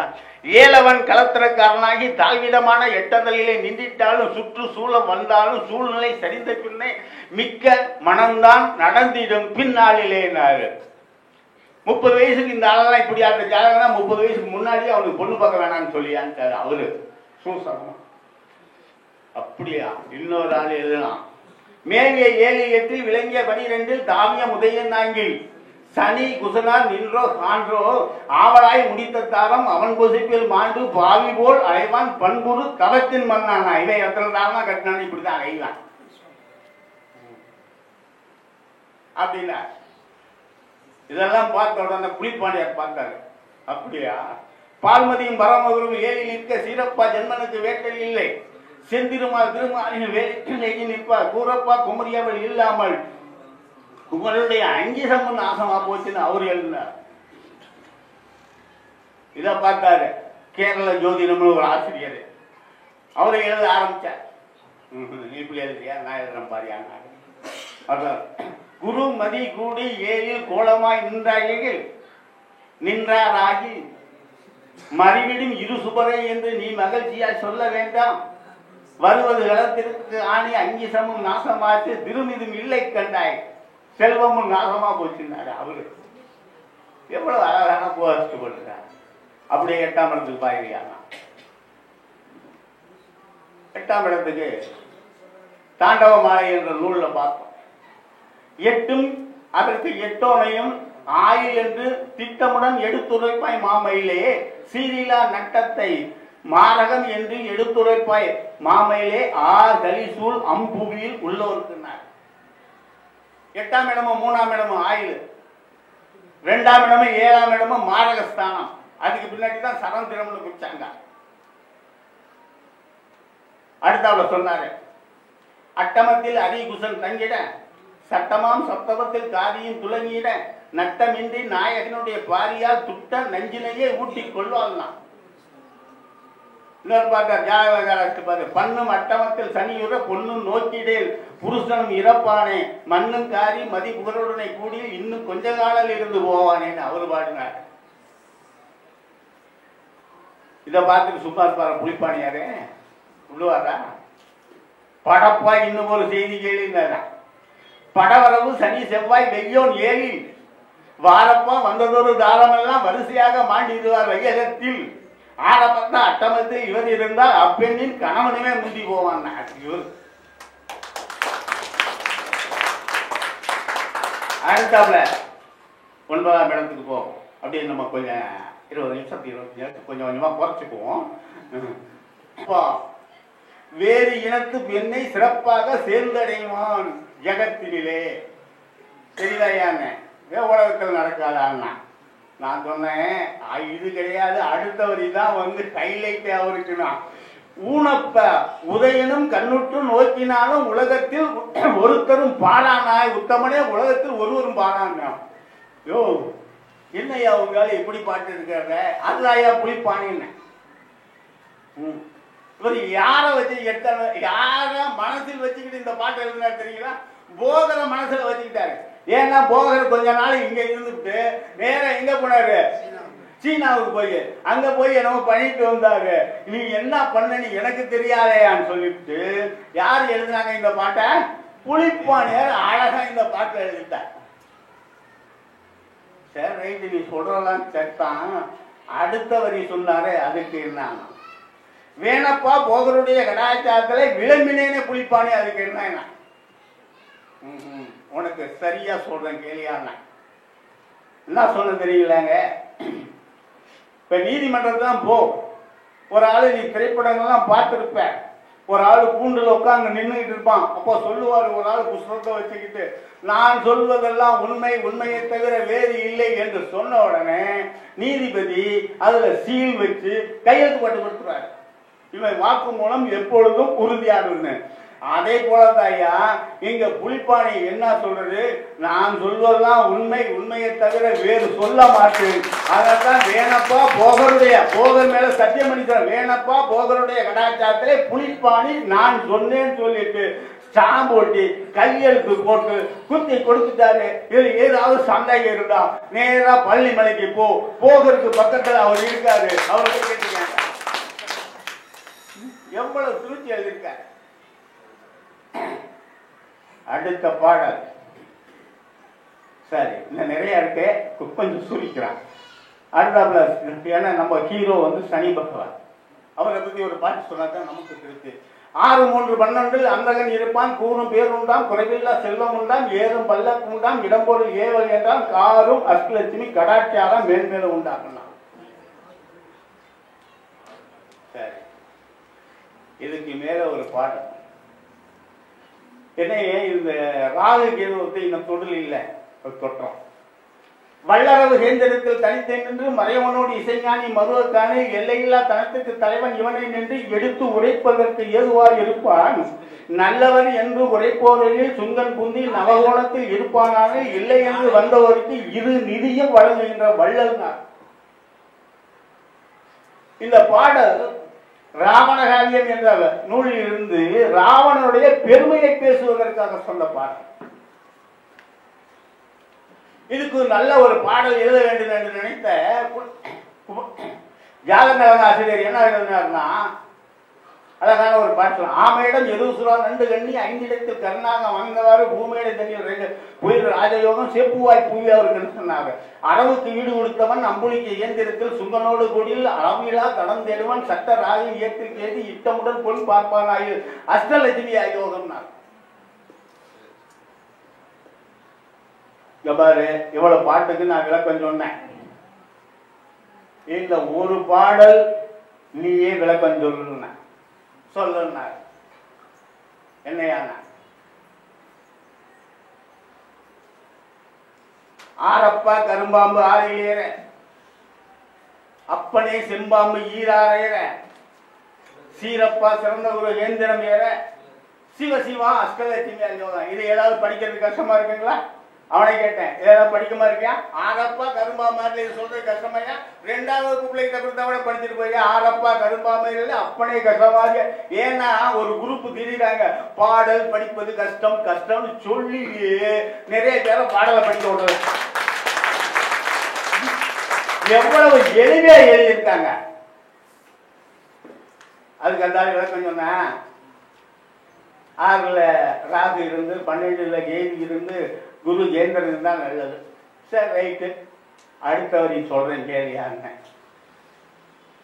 ஏலவன் களத்திரக்காரனாகி தாழ்விடமான எட்டதலிலே நின்றிட்டாலும் சுற்று சூழம் வந்தாலும் சூழ்நிலை சரிந்த பின்னே மிக்க மனம்தான் நடந்திடும் பின்னாளிலே. 30 வயசுக்கு இந்த ஆளெல்லாம் இப்படி ஆடுற ஜாதகம் 30 வயசுக்கு முன்னாடியே அவனுக்கு பொண்ணு பார்க்க வேணாம்னு சொல்லியான்ட்டாரு அவரு சூசகமா. அப்படியா? இன்னொரு ஆள் எழுதலாம். மேலிய 7 8 விளங்கிய 12 தாமிய உதயன் நாங்கில் சனி குசனார் நின்றோ கான்றோ ஆவலாய் முடித்த தாரம் அவன் கொசிப்பில் மாண்டு பாவி போல் அலைவான் பண்புறு தவத்தின் மன்னானா. இவன் எத்தனை தாரமா கட்டினாலும் இப்படிதான் அலைவான் அப்படின்னா. இதெல்லாம் பார்த்த உடனே புலிப்பாண்டியார் பார்த்தாரு. அப்படியா? பால்மதியும் பரமகுரும் ஏழில் நிற்க சீரப்பா ஜென்மனுக்கு வேட்டல் இல்லை செந்திருமால் திருமாலின் வேலைக்கு நிற்பார் கூறப்பா குமரியவள் இல்லாமல் குமரனுடைய அங்கிசமும் நாசமா போச்சுன்னு அவர் எழுதினார். இத பார்த்தாரு கேரள ஜோதிடம்னு ஒரு ஆசிரியர். அவரை எழுத ஆரம்பிச்சார். இப்படி எழுதியா? நான் எழுதுறேன் பாரியா. குரு மதி கூடி ஏழில் கோலமாய் நின்றாராகி மறிவிடும் இரு சுபரை என்று நீ மகிழ்ச்சியாய் சொல்ல வேண்டாம். வருவது களத்திற்கு ஆணி அங்கிசமும் நாசமாச்சு திருமிதும் இல்லை கண்டாய் செல்வமும் நாசமா போச்சுன்னாரு அவரு. எவ்வளவு அழகான போட்டுட்டார். அப்படியே 8ஆம் இடத்துக்கு பாயிருக்காங்க. 8ஆம் இடத்துக்கு தாண்டவ மாலை என்ற நூல்ல பார்த்தோம். 8ம் அதற்கு 8ஓனையும் ஆயில் என்று திட்டமுடன் எடுத்துரைப்பாய் மாமையிலே சீரிலா நட்டத்தை மாரகம் என்று எடுத்துரைப்பாய் மாமையிலே கலிசூல் அம்புவியில் உள்ளோருக்குனார். 8ஆம் இடமும் 3ஆம் இடமும் ஆயில், 2ஆம் இடமும் 7ஆம் இடமும் மாரகஸ்தானம். அதுக்கு பின்னாடி தான் சரந்திரம்னு குடிச்சாங்க. அடுத்தாவுல சொன்னாரு அட்டமத்தில் அரிகுசன் தங்கிட சட்டமாம் சப்தவத்தில் காதியும் துளங்கிட நட்டமின்றி நாயகனுடைய பாரியால் துட்ட நஞ்சினையே ஊட்டி கொள்வாள்லாம். இன்னொரு பார்த்தார் ஜாதகக்காரருக்கு பாரு. பண்ணும் அட்டமத்தில் சனியுற பொண்ணும் நோக்கிடேல் புருஷனும் இறப்பானே மண்ணும் காரி மதி புகழுடனை கூடி இன்னும் கொஞ்ச காலம் இருந்து போவானேன்னு அவரு பாடினார். இத பார்த்துட்டு சும்மா இருப்பார புலிப்பாணியாரே உள்ளுவாரா? படப்பா இன்னும் ஒரு செய்தி கேள்வி. படவரவு சனி செவ்வாய் வெய்யோன் ஏழில் வாரப்பா வந்ததொரு தாரமெல்லாம் வரிசையாக மாண்டிடுவார் வையகத்தில். ஆரப்பத்தான் அட்டமத்தில் இவர் இருந்தால் அப்பெண்ணின் கணவனுமே முந்தி போவான். அடுத்தாப்புல 9ஆம் இடத்துக்கு போவோம். அப்படின்னு நம்ம கொஞ்சம் 20 நிமிஷம் 25 நிமிஷம் கொஞ்சம் கொஞ்சமா குறைச்சுக்குவோம். வேறு இனத்து பெண்ணை சிறப்பாக சேர்ந்தடைவான் ஜெகத்திலே. தெரியுதாயாங்க? உலகத்தில் நடக்காதான்னா நான் சொன்னேன் இது கிடையாது. அடுத்த வரி தான் வந்து ஹைலைட்டே அவருக்குன்னா ஊனப்ப உதயனும் கண்ணுற்று நோக்கினாலும் உலகத்தில் ஒருத்தரும் பாரானாய் உத்தமனே உலகத்தில் ஒருவரும் பாரானா. யோ என்னையா உங்களால எப்படி பாட்டு இருக்காங்க? அதுதாயா புலிப்பானின்னு. இவர் யார வச்சு யார மனசில் வச்சுக்கிட்டு இந்த பாட்டு எழுதினா தெரியுங்களா? போகரை மனசுல வச்சுக்கிட்டாரு. ஏன்னா போகர் கொஞ்ச நாள் இங்க இருந்துட்டு நேர எங்க போனாரு? சீனாவுக்கு போய் அங்க போய் என்னமோ பண்ணிட்டு வந்தாரு. நீ என்ன பண்ண எனக்கு தெரியாதையான்னு சொல்லிட்டு யாரு எழுதினாங்க இந்த பாட்டை? புலிப்பாணியார் அழகா இந்த பாட்டை எழுதிட்டார். சரி ரைட்டு, நீ சொல்றலாம் சட்டம். அடுத்த வரி சொன்னாரு அதுக்கு என்ன வேணப்பா போகருடைய கடாச்சாரத்துல விளம்பினேனே புலிப்பானே. அதுக்கு என்ன உனக்கு சரியா சொல்றேன் கேளியான்னா என்ன சொல்ல தெரியலங்க. இப்ப நீதிமன்றத்தான் போ. ஒரு ஆளு நீ திரைப்படங்கள்லாம் பார்த்திருப்ப. ஒரு ஆளு கூண்டுல உட்கார்ந்து நின்றுகிட்டு இருப்பான். அப்போ சொல்லுவாரு ஒரு ஆளு புஸ்தகத்தை வச்சுக்கிட்டு நான் சொல்வதெல்லாம் உண்மை, உண்மையை தவிர வேறு இல்லை என்று சொன்ன உடனே நீதிபதி அதுல சீல் வச்சு கையெழுத்து போட்டு கொடுத்துறாரு. இவன் வாக்கு மூலம் எப்பொழுதும் உறுதியானு. அதே போலதாயா இங்க புலிப்பாணி என்ன சொல்றது? நான் சொல்வதெல்லாம் உண்மை, உண்மையை தவிர வேறு சொல்ல மாட்டேன். அதான் வேணப்பா போகர் மேல சத்தியம் பண்ணிக்கிற வேணப்பா போகருடைய கடாச்சாரத்திலே புலிப்பாணி நான் சொன்னேன்னு சொல்லிட்டு சாம்பு ஒட்டி கையெழுத்து போட்டு குத்தி கொடுத்துட்டாரு. இதுல ஏதாவது சந்தேகம் இருந்தா நேரா பள்ளிமலைக்கு போகிறதுக்கு பக்கத்துல அவர் இருக்காரு. அவர்கிட்ட கேட்டீங்க எவ்வளவு திருச்சி எழுதியிருக்காரு. அடுத்த பாடல் சரி இன்னும் நிறைய இருக்கு, கொஞ்சம் சுருக்கிறான். அடுத்தாப்புல ஏன்னா நம்ம ஹீரோ வந்து சனி பகவான், அவரை பத்தி ஒரு பாட்டு சொன்னாதான் நமக்கு திருப்தி. 6, 3, 12 அந்தகன் இருப்பான், கூறும் பேர் உண்டாம், குறைவில்லா செல்வம் உண்டாம், ஏறும் பல்லக்கு உண்டாம், இடம்பொருள் ஏவல் என்றால் காரும் அஷ்டலட்சுமி கடாட்சியாக மேன்மேலும் உண்டாகலாம். சரி இதுக்கு மேல ஒரு பாடல் என்ன, இந்த ராகு கேதுவத்தை இன்னும் தொடர் இல்லை தொற்றம். வல்லரவு சேந்தெடுத்தல் தனித்தே நின்று மறைவனோடு இசைஞானி மருவக்கானே எல்லையில்லா தனத்துக்கு தலைவன் இவனை நின்று எடுத்து உரைப்பதற்கு ஏதுவாய் இருப்பான். நல்லவன் என்று உரைப்போரில் சுங்கன் புந்தி நவகோணத்தில் இருப்பானாக இல்லை என்று வந்தவருக்கு இரு நிதியும் வழங்குகின்ற வள்ளல். இந்த பாடல் ராவணகாவியம் என்ற நூலில் இருந்து ராவணனுடைய பெருமையை பேசுவதற்காக சொன்ன பாடல். இதுக்கு நல்ல ஒரு பாடல் எழுத வேண்டும் என்று நினைத்த ஜாதகநலன் ஆசிரியர் என்ன எழுதினார்னா அழகான ஒரு பாட்டு. ஆமையிடம் எருசுரா 2 கண்ணி 5 இடத்தில் கருணாக வந்தவாறு பூமியிட தண்ணீர் புயல் ராஜயோகம் சேப்புவாய் புவி அவர்கள் சொன்னாங்க. அரவுக்கு ஈடு கொடுத்தவன் அம்புலிக்கு இயந்திரத்தில் சுங்கனோடு கூடியில் அளவிலா கடன் தேடுவன் சட்ட ராஜன் இயற்கைக்கு ஏதி இட்டமுடன் பொன் பார்ப்பான் ஆயு அஷ்டலட்சுமி யோகம். பாரு இவ்வளவு பாட்டுக்கு நான் விளக்கம் சொன்னேன். இந்த ஒரு பாடல் நீயே விளக்கம் சொல்லுன என்னையான ஆரப்பா கரும்பாம்பு ஆறில் ஏற, அப்பனே செம்பாம்பு ஈராற, சீரப்பா சிறந்த ஒரு வேந்திரம் ஏற, சிவசிவா அஷ்டலட்சுமி யோகம். இது ஏதாவது படிக்கிறது கஷ்டமா இருக்குங்களா? அவனை கேட்டேன் ஏதாவது படிக்கமா இருக்கியா? ஆரப்பா கரும்பா மாதிரி சொல்றது கஷ்டமாயா? 2வது பிள்ளைக்கு தவிர படிச்சுட்டு போய் ஆரப்பா கரும்பா மாதிரி அப்பனே கஷ்டமாக. ஏன்னா ஒரு குரூப் திரிறாங்க பாடல் படிப்பது கஷ்டம் கஷ்டம்னு சொல்லி நிறைய பேரை பாடலை படிக்க விடுறது. எவ்வளவு எளிமையா எழுதியிருக்காங்க. அதுக்கு அந்த விளக்கம் சொன்னேன். 6ல் ராகு இருந்து 12ல் கேது இருந்து குரு ஜெயந்திரன் இருந்தா நல்லது. சரி ரைட்டு. அடுத்தவரை சொல்றேன் கேள்வியாங்க.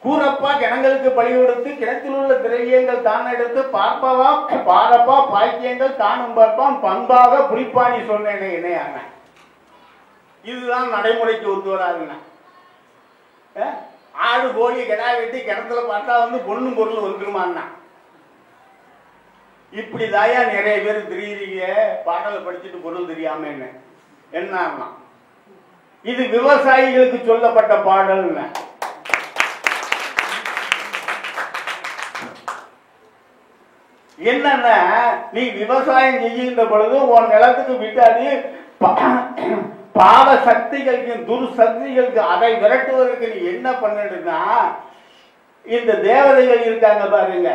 கூறப்பா கிணங்களுக்கு பழி கொடுத்து கிணத்தில் உள்ள திரவியங்கள் தான் எடுத்து பார்ப்பவா பாரப்பா பாக்கியங்கள் தானும் பார்ப்பான் பண்பாக புளிப்பானி சொன்னேனே இணையாங்க. இதுதான் நடைமுறைக்கு ஒத்து வராதுங்க. ஆடு கோழி கிடா வெட்டி கிணத்துல பார்த்தா வந்து பொண்ணும் பொருள் வந்துருமான்னா இப்படி தாயா நிறைய பேர் தெரியுறீங்க. பாடலை படிச்சுட்டு பொருள் தெரியாம என்ன இது விவசாயிகளுக்கு சொல்லப்பட்ட பாடல். என்னன்னா நீ விவசாயம் செய்கின்ற பொழுது உன் நிலத்துக்கு விட்டாது பாவ சக்திகளுக்கு துர்சக்திகளுக்கு அதை விரட்டுவதற்கு நீ என்ன பண்ணிடுனா இந்த தேவதைகள் இருக்காங்க பாருங்க,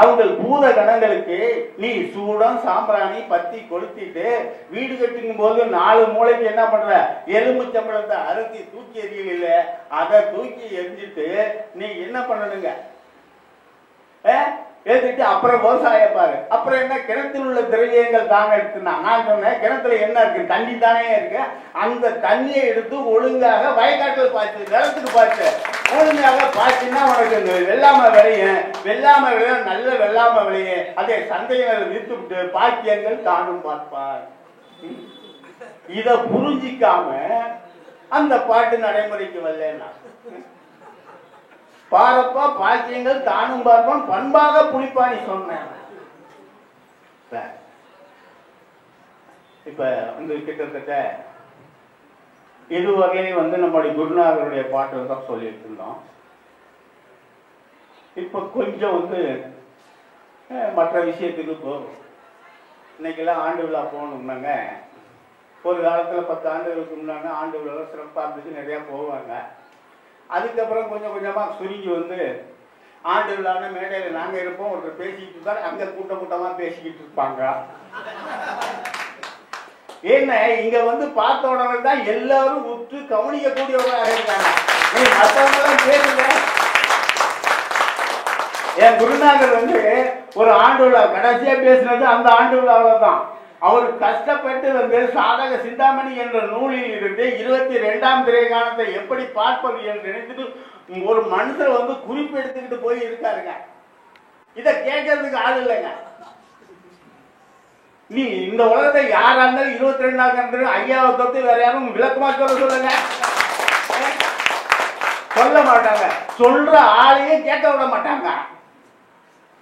அவங்க பூத கணங்களுக்கு நீ சூடம் சாம்பிராணி பத்தி கொளுத்திட்டு வீடு கட்டிக்கும் போது 4 மூளைக்கு என்ன பண்ற எலும்புச்சம்பளத்தை அறுத்தி தூக்கி எறியல, அதை தூக்கி எரிஞ்சிட்டு நீ என்ன பண்ணணுங்க எடுத்துட்டு அப்புறம் விவசாயம் பாரு. அப்புறம் என்ன கிணத்தில் உள்ள திரவியங்கள் தானே எடுத்துனா நான் சொன்னேன் கிணத்துல என்ன இருக்கு தண்ணி தானே இருக்கு. அந்த தண்ணியை எடுத்து ஒழுங்காக வயக்காட்டில் பாய்ச்சு நிலத்துக்கு பாய்ச்சு ஒழுங்காக பாய்ச்சின்னா உனக்கு வெள்ளாம விளையும். வெள்ளாம விளைய நல்ல வெள்ளாம விளையும். அதை சந்தையில வித்து விட்டு பாக்கியங்கள் தானும் பார்ப்பார். இத புரிஞ்சிக்காம அந்த பாட்டு நடைமுறைக்கு வரலன்னா பாரப்பா பாக்கியங்கள் தானும் பார்ப்பான் பண்பாக புளிப்பானி சொன்னேன். இப்ப வந்து கிட்டத்தட்ட இதுவரையிலும் வந்து நம்முடைய குருநாதருடைய பாட்டு தான் சொல்லிட்டு இருந்தோம். இப்ப கொஞ்சம் வந்து மற்ற விஷயத்துக்கு போகும். இன்னைக்கெல்லாம் ஆண்டு விழா போகணும்னாங்க. ஒரு காலத்துல 10 ஆண்டுகளுக்கு முன்னாடி ஆண்டு விழா சிறப்பாக இருந்துச்சு, நிறைய போவாங்க. அதுக்கப்புறம் கொஞ்சம் கொஞ்சமா சுருங்கி வந்து ஆண்டு விழான மேடையில் நாங்க இருப்போம், ஒருத்தர் பேசிக்கிட்டு இருப்பார், அங்க கூட்டமா பேசிக்கிட்டு இருப்பாங்க. என்ன இங்க வந்து பார்த்த உடனே தான் எல்லாரும் உற்று கவனிக்கக்கூடியவர்களாக இருக்காங்க. மற்றவங்களாம் பேருங்க. என் குருநாதர் வந்து ஒரு ஆண்டு விழா கடைசியா பேசினது அந்த ஆண்டு விழாவில் தான். அவர் கஷ்டப்பட்டு வந்து சாதக சிந்தாமணி என்ற நூலில் இருந்து 22ஆம் திரைகாணத்தை எப்படி பார்ப்பது என்று நினைத்துட்டு ஒரு மனுஷர் வந்து குறிப்பு எடுத்துக்கிட்டு போய் இருக்காருங்க. இத கேட்கறதுக்கு ஆள் இல்லைங்க. நீ இந்த உலகத்தை யாரா இருந்தாலும் 22ஆம் கண்டு ஐயாவை தொட்டு வேற யாரும் விளக்கமா சொல்லுங்க, சொல்ல மாட்டாங்க. சொல்ற ஆளையே கேட்க விட மாட்டாங்க.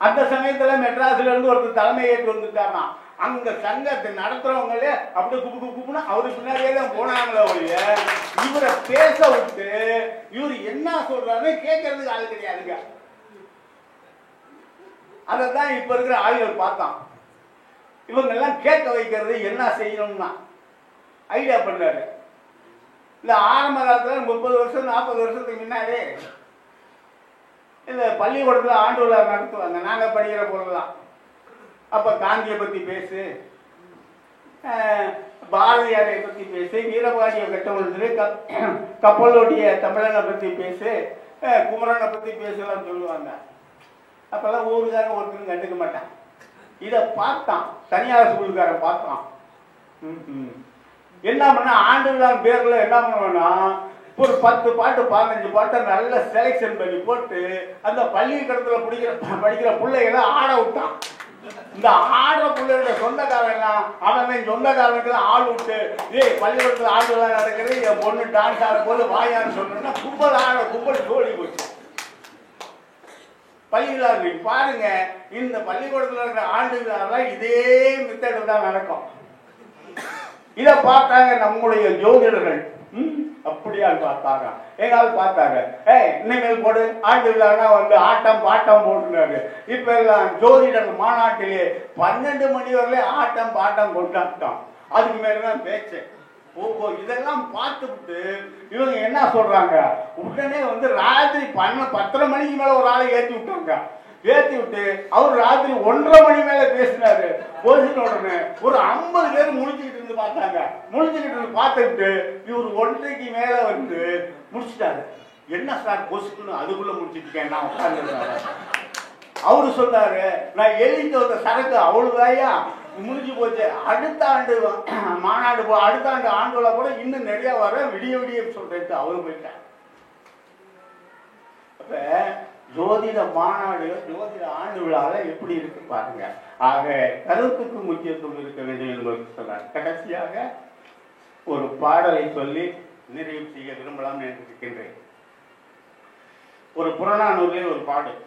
அந்த சமயத்துல மெட்ராஸ்ல இருந்து ஒருத்தர் தலைமை ஏற்று வந்துட்டாருன்னா அங்க சங்கத்தை நடத்துறவங்களே அப்படி குப்புன்னு அவரு பின்னாடியே தான் போனாங்களே ஒழிய இவரை பேச விட்டு இவர் என்ன சொல்றாரு கேட்கறதுக்கு ஆள் கிடையாதுங்க. அதான் இப்ப இருக்கிற ஆளுகள் பார்த்தான். இவங்க எல்லாம் கேட்க வைக்கிறது என்ன செய்யணும்னா ஐடியா பண்ணாரு. இந்த ஆரம்ப காலத்துல 30 வருஷம் 40 வருஷத்துக்கு முன்னாடி இந்த பள்ளிக்கூடத்துல ஆண்டு விழா நடத்துவாங்க. நாங்க படிக்கிற பொழுதுதான். அப்ப காந்தியை பத்தி பேசு, பாரதியாரை பத்தி பேசு, வீரபாண்டிய கட்டமொழி கப்பலோட்டிய தமிழனை பத்தி பேசு, குமரனை பத்தி பேசலாம் சொல்லுவாங்க. அப்பெல்லாம் ஊருக்காரன் ஒருத்தரும் கண்டுக்க மாட்டான். இத பார்த்தான் தனியார் ஸ்கூலுக்காரன் பார்த்தான். என்ன பண்ண ஆண்டு விழா பேர்ல என்ன பண்ணுவேன்னா ஒரு 10 பாட்டு 15 பாட்டை நல்ல செலக்ஷன் பண்ணி போட்டு அந்த பள்ளிக்கூடத்துல படிக்கிற பிள்ளைகளை ஆட விட்டான். இந்த ஆடுற பிள்ளைகளோட சொந்தக்காரன் எல்லாம் அவன் சொந்தக்காரனுக்கு ஆள் விட்டு பள்ளிக்கூடத்துல ஆடுலாம் நடக்கிறது, என் பொண்ணு டான்ஸ் ஆட போது வாயான்னு சொன்னா கும்பல் ஆட கும்பல் தோழி போச்சு. பள்ளிவிழா பாருங்க, இந்த பள்ளிக்கூடத்துல இருக்கிற ஆண்டு விழா இதே மெத்தட் தான் நடக்கும். இத பார்த்தாங்க நம்முடைய ஜோதிடர்கள். அப்படியா பார்த்தாங்க, எங்காவது பார்த்தாங்க. இனிமேல் போடு ஆண்டு விழானா வந்து ஆட்டம் பாட்டம் போட்டுனாரு. இப்ப எல்லாம் ஜோதிடர் மாநாட்டிலே 12 மணி வரல ஆட்டம் பாட்டம் கொண்டாட்டம். அதுக்கு மேலதான் பேச்சு. இதெல்லாம் பார்த்துட்டு இவங்க என்ன சொல்றாங்க, உடனே வந்து ராத்திரி 10:30 மணிக்கு மேல ஒரு ஆளை ஏற்றி விட்டாங்க. ஏற்றி விட்டு அவர் ராத்திரி 1:30 மணி மேல பேசினாரு. பேசின உடனே ஒரு 50 பேர் முடிச்சுக்கிட்டு இருந்து பார்த்தாங்க. முடிச்சுக்கிட்டு இருந்து பார்த்துக்கிட்டு இவர் 1:30க்கு மேல வந்து முடிச்சுட்டாரு. என்ன சார் பொசுக்குன்னு அதுக்குள்ள முடிச்சுட்டு நான் உட்கார்ந்து. அவரு சொன்னாரு, நான் எழுதிட்டு வந்த சரக்கு அவ்வளவுதாயா முடிஞ்சு போச்சு, அடுத்த ஆண்டு மாநாடு அடுத்த ஆண்டு ஆண்டுல கூட இன்னும் நிறைய வர விடிய விடிய சொல்றது அவரு போயிட்டார். அப்ப ஜோதிட மாநாடு ஜோதிட ஆண்டு விழால எப்படி இருக்கு பாருங்க. ஆக கருத்துக்கு முக்கியத்துவம் இருக்க வேண்டும் என்பது சொன்னார். கடைசியாக ஒரு பாடலை சொல்லி நிறைவு செய்ய விரும்பலாம் என்று இருக்கின்றேன். ஒரு புறநானூரிலே ஒரு பாடல்,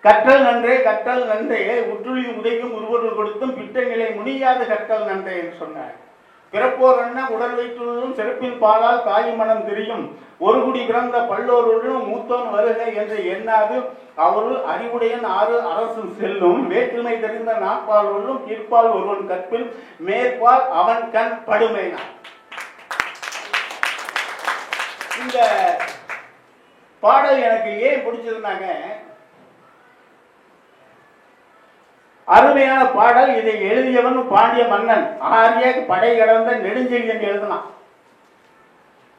கற்றல் நன்றே கற்றல் நன்றே உற்றுளி உதைக்கும் உருவர்கள் கொடுத்தும் பிட்ட நிலை முடியாத கற்றல் நன்றே என்று சொன்னார். பிறப்போர் என்ன உடல் வைத்துள்ளும் சிறப்பின் பாலால் காய் மனம் தெரியும் ஒரு குடி பிறந்த பல்லோருடன் மூத்தோன் வருகை என்று எண்ணாது அவருள் அறிவுடையன் ஆறு அரசு செல்லும் வேற்றுமை தெரிந்த நாப்பால் கீழ்ப்பால் ஒருவன் கற்பில் மேற்பால் அவன் கண் படுமைனான். இந்த பாடல் எனக்கு ஏன் பிடிச்சதுனாங்க, அருமையான பாடல். இதை எழுதியவன் பாண்டிய மன்னன் ஆரிய படை கடந்த நெடுஞ்செழியன் எழுதினான்.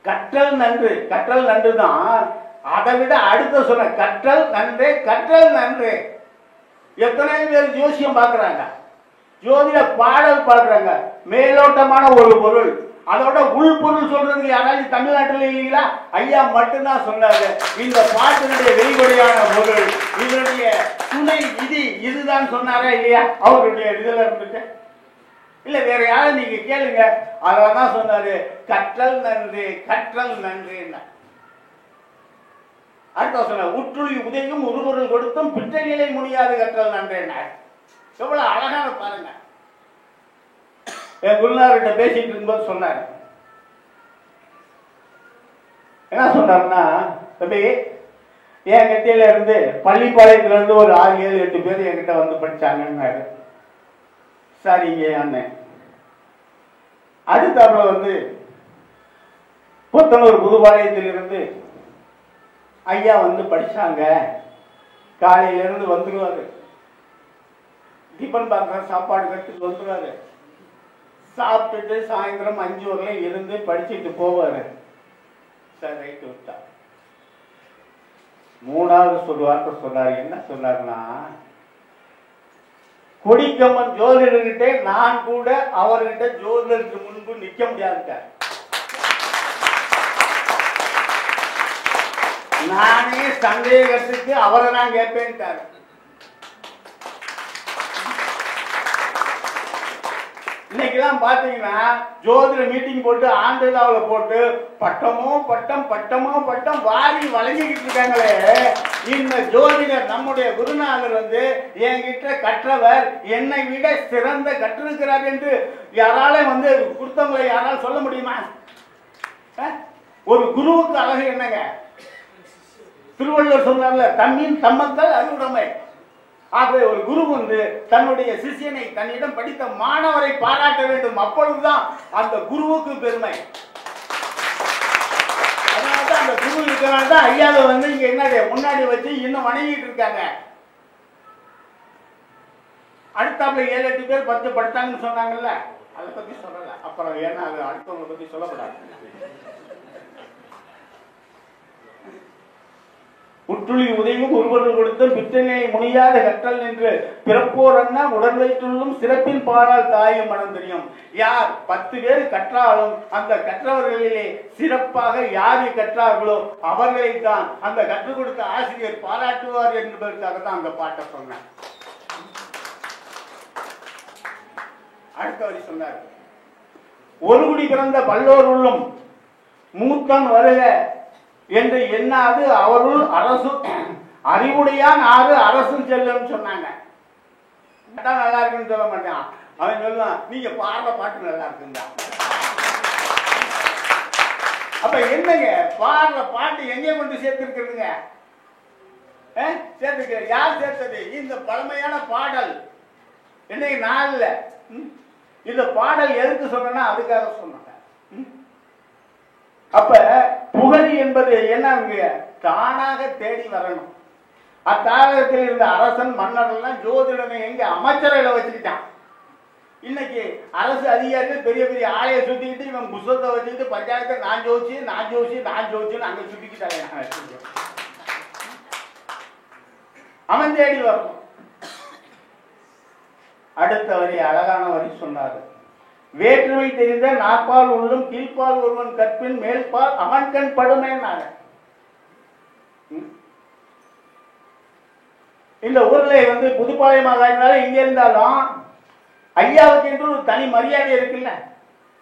கற்றல் நன்று, கற்றல் நன்று தான். அதை விட அடுத்த சொன்ன கற்றல் நன்றே கற்றல் நன்றே. எத்தனை பேர் ஜோசியம் பார்க்கிறாங்க, ஜோதிட பாடல் பார்க்கிறாங்க, மேலோட்டமான ஒரு பொருள். அதோட உள்பொருள் சொல்றதுக்கு யாராவது தமிழ்நாட்டில் இல்லைங்களா? ஐயா மட்டும்தான் சொன்னாரு. இந்த பாட்டினுடைய வெளிப்படையான பொருள், இதனுடைய துணை விதி இதுதான் சொன்னாரா இல்லையா? அவருடைய இதுல இருந்துட்டு இல்ல வேற யாரும் நீங்க கேளுங்க. அதான் சொன்னாரு, கற்றல் நன்றி கற்றல் நன்றி. அடுத்த சொன்ன உற்றுளி உதவியும் உருவொருள் கொடுத்தும் பிற்ற நிலை முடியாது கற்றல் நன்றேன். எவ்வளவு அழகான பாருங்க. என் குருநாதர்கிட்ட பேசிட்டு இருக்கும்போது சொன்னார், என்ன சொன்னார்னா, தம்பி என் கிட்டையில இருந்து பள்ளிப்பாளையத்துல இருந்து ஒரு 6, 7, 8 பேர் என்கிட்ட வந்து படிச்சாங்கன்னாரு. சரிங்க அண்ணன். அடுத்தாப்புல வந்து புத்தனூர் புதுப்பாளையத்தில் இருந்து ஐயா வந்து படிச்சாங்க, காலையில இருந்து வந்துருவாரு, டிஃபன் பாத்திரம் சாப்பாடு கட்டுக்கு வந்துருவாரு, சாப்பிட்டுட்டு சாயந்தரம் 5 வரலையும் இருந்து படிச்சுட்டு போவாரு. சார் ரைட்டு விட்டா. 3வது வார்த்தை சொன்னாரு. என்ன சொன்னாருன்னா, கொடிக்கம்மன் ஜோதிடர்கிட்ட நான் கூட அவர்கிட்ட ஜோதிடருக்கு முன்பு நிக்க முடியாதுட்டார். நானே சந்தேகத்துக்கு அவரை நான் கேட்பேன்ட்டாரு. இன்னைக்கெல்லாம் பாத்தீங்கன்னா ஜோதிட மீட்டிங் போட்டு ஆண்டு விழாவில் போட்டு பட்டமோ பட்டம் பட்டமோ பட்டம் வாரி வழங்கிக்கிட்டு இருக்காங்களே. இந்த ஜோதிடர் நம்முடைய குருநாதர் வந்து என்கிட்ட கற்றவர், என்னை விட சிறந்த கற்றிருக்கிறார் என்று யாராலும் வந்து கொடுத்தவங்களை யாராலும் சொல்ல முடியுமா? ஒரு குருவுக்கு அழகு என்னங்க? திருவள்ளுவர் சொன்னார்ல, தம்மின் தம்மக்கள் அருளுடைமை. ஆகவே ஒரு குரு வந்து தன்னுடைய சிஷியனை, தன்னிடம் படித்த மாணவரை பாராட்ட வேண்டும். அப்பொழுதுதான் அந்த குருவுக்கு பெருமை. அதனாலதான் அந்த குரு இருக்கிறனால்தான் ஐயாவை வந்து இங்க என்ன முன்னாடி வச்சு இன்னும் வணங்கிட்டு இருக்காங்க. அடுத்தாப்புல 7-8 பேர் 10 படித்தாங்கன்னு சொன்னாங்கல்ல, அதை பத்தி சொல்லல. அப்புறம் ஏன்னா அது அடுத்தவங்களை பத்தி சொல்லக்கூடாது. புற்றுளி உதவியும் ஒருவர்கள் கொடுத்த பித்தனை முனியாத கற்றல் என்று பிறப்போர் அண்ணா உடல் வைத்துள்ளும் சிறப்பின் பாரால் தாயும் மனம் தெரியும். யார் 10 பேர் கற்றாலும் அந்த கற்றவர்களிலே சிறப்பாக யாரு கற்றார்களோ அவர்களை தான் அந்த கற்றுக் கொடுத்த ஆசிரியர் பாராட்டுவார் என்பதற்காக தான் அந்த பாட்டை சொன்னார். அடுத்த வரி சொன்னார், ஒரு குடி பிறந்த பல்லோர் உள்ளும் மூத்தன் வருக என்று எண்ணாது அவருள் அரசு அறிவுடையான் ஆறு அரசும் செல்லும் சொன்னாங்க. நல்லா இருக்குன்னு சொல்ல மாட்டான். அவன் சொல்லுவான், நீங்க பாடுற பாட்டு நல்லா இருக்குங்க. அப்ப என்னங்க பாடுற பாட்டு எங்க கொண்டு சேர்த்திருக்கிறதுங்க? சேர்த்திருக்க யார் சேர்த்தது? இந்த பழமையான பாடல். இன்னைக்கு நாள்ல இந்த பாடல் எதுக்கு சொன்னா அதுக்காக சொன்னாங்க. அப்ப புகழ் என்பது என்ன? தானாக தேடி வரணும். அத்தாரகத்தில் இருந்த அரசன் மன்னர் எல்லாம் ஜோதிடனை எங்க அமைச்சர்களை வச்சுக்கிட்டான். இன்னைக்கு அரசு அதிகாரிகள் பெரிய பெரிய ஆலையை சுத்திக்கிட்டு இவன் புத்தகத்தை வச்சுக்கிட்டு பஞ்சாயத்தை நான் ஜோதிச்சுன்னு அங்க சுத்திக்கிட்டாங்க. அவன் தேடி வரணும். அடுத்த வரி அழகான வரி சொன்னாரு, வேற்றுமை தெரிந்த நாப்பால் உள்ளும் கீழ்பால் ஒருவன் கற்பின் மேல்பால் அவன் கண் படுமைனாங்க. இந்த ஊர்ல வந்து புதுப்பாளையமாக இருந்தாலும் இங்க இருந்தாலும் ஐயாவுக்கு என்று ஒரு தனி மரியாதை இருக்குல்ல.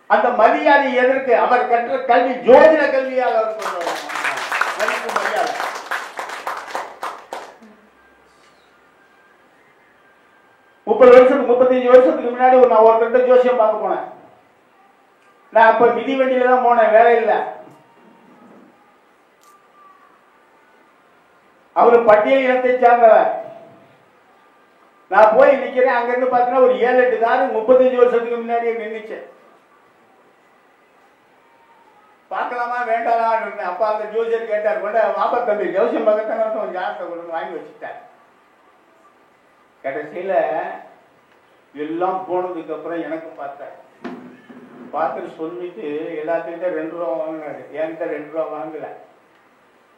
அந்த மரியாதை எதற்கு? அவர் கற்ற கல்வி ஜோதிட கல்வியாக அவருக்கு மரியாதை. முப்பது வருஷத்துக்கு 35 வருஷத்துக்கு முன்னாடி நான் ஒருத்தர் ஜோசியம் பார்க்க போனேன். நான் அப்ப மிதி வண்டியில தான் போனேன், வேலை இல்லை. அவரு பட்டியல் இனத்தை சார்ந்தவர். நான் போய் நிக்கிறேன். அங்க இருந்து பாத்தீங்கன்னா ஒரு 7-8 காரு 35 வருஷத்துக்கு முன்னாடியே நின்றுச்சு. பார்க்கலாமா வேண்டாமா? அப்ப அந்த ஜோசியர் கேட்டார், கொண்ட வாப்பா தம்பி ஜோசியம் பார்க்கத்தான் கொஞ்சம் ஜாஸ்தி கொடுத்து வாங்கி வச்சுட்டார். கடைசியில எல்லாம் போனதுக்கு அப்புறம் எனக்கு பார்த்துட்டு சொல்லிட்டு எல்லாத்துக்கிட்ட 2 ரூபா வாங்கினாரு. என்கிட்ட 2 ரூபா வாங்கல.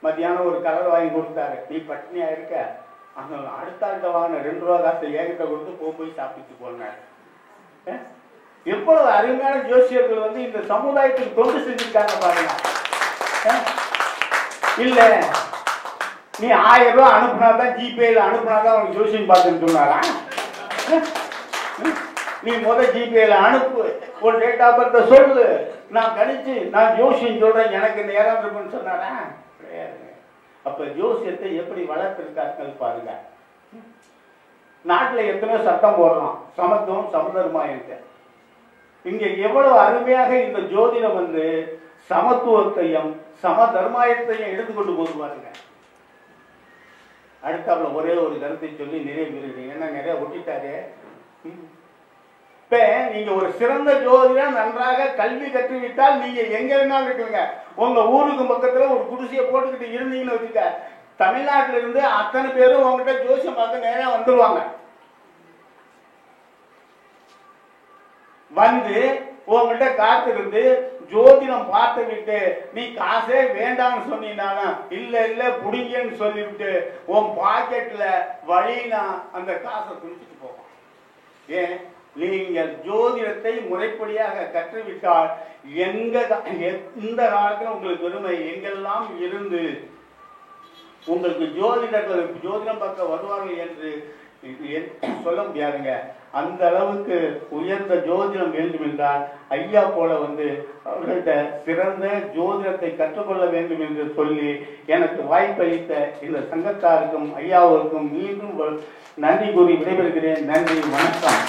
மத்தியானம் ஒரு கலர் வாங்கி கொடுத்தாரு. நீ பட்னியா இருக்க, அடுத்த ஆள்கிட்ட வாங்கின 2 ரூபா காசு என்கிட்ட கொடுத்து போய் சாப்பிட்டு போனார். எவ்வளவு அருமையான ஜோசியர்கள் வந்து இந்த சமுதாயத்துக்கு தொண்டு செஞ்சிருக்காங்க பாருங்க. இல்ல நீ 1000 ரூபாய் அனுப்புனாதான் ஜிபேல அனுப்புனாதான் உனக்கு ஜோசியம் பார்த்துன்னு சொன்னாரா? நீ ஜிபேல அனுப்பு, ஒரு டேட் ஆஃப் பர்த் சொல்லு, நான் கணிச்சு நான் ஜோசியம் சொல்றேன், எனக்கு நேரம் இருக்குன்னு சொன்னாரா? கிடையாது. அப்ப ஜோசியத்தை எப்படி வளர்த்திருக்கார்கள் பாருங்க. நாட்டுல எத்தனையோ சட்டம் போடலாம், சமத்துவம் சமதர்மா இருக்கு. இங்க எவ்வளவு அருமையாக இந்த ஜோதிடம் வந்து சமத்துவத்தையும் சமதர்மாயத்தையும் எடுத்துக்கொண்டு போது பாருங்க. அடுத்தாப்புல ஒரே ஒரு கருத்தை சொல்லி நிறைய பேர் என்ன நிறைய ஒட்டிட்டாரு. இப்ப நீங்க ஒரு சிறந்த ஜோதிடம் நன்றாக கல்வி கற்றுவிட்டால் நீங்க எங்க வேணாலும் இருக்குங்க. உங்க ஊருக்கு பக்கத்துல ஒரு குடிசையை போட்டுக்கிட்டு இருந்தீங்கன்னு வச்சுக்க, தமிழ்நாட்டில இருந்து அத்தனை பேரும் உங்ககிட்ட ஜோசியம் பார்க்க நேரா வந்துருவாங்க. வந்து உங்ககிட்ட காத்திருந்து ஜோதிடம் பார்த்து விட்டு நீ காசே வேண்டாம்னு சொன்னீங்கன்னா இல்ல இல்ல புடிங்கன்னு சொல்லிவிட்டு உன் பாக்கெட்ல வழினா அந்த காசை குடிச்சிட்டு போகும். ஏன்? நீங்கள் ஜோதிடத்தை முறைப்படியாக கற்றுவிட்டால் எந்த காலத்துல உங்களுக்கு பெருமை எங்கெல்லாம் இருந்து உங்களுக்கு ஜோதிடம் பார்க்க வருவார்கள் என்று சொல்ல முடியாதுங்க. அந்த அளவுக்கு உயர்ந்த ஜோதிடம் வேண்டும் என்றால் ஐயா போல வந்து அவர்கள்ட்ட சிறந்த ஜோதிடத்தை கற்றுக்கொள்ள வேண்டும் என்று சொல்லி எனக்கு வாய்ப்பளித்த இந்த சங்கத்தாருக்கும் ஐயாவுக்கும் மீண்டும் நன்றி கூறி விடைபெறுகிறேன். நன்றி, வணக்கம்.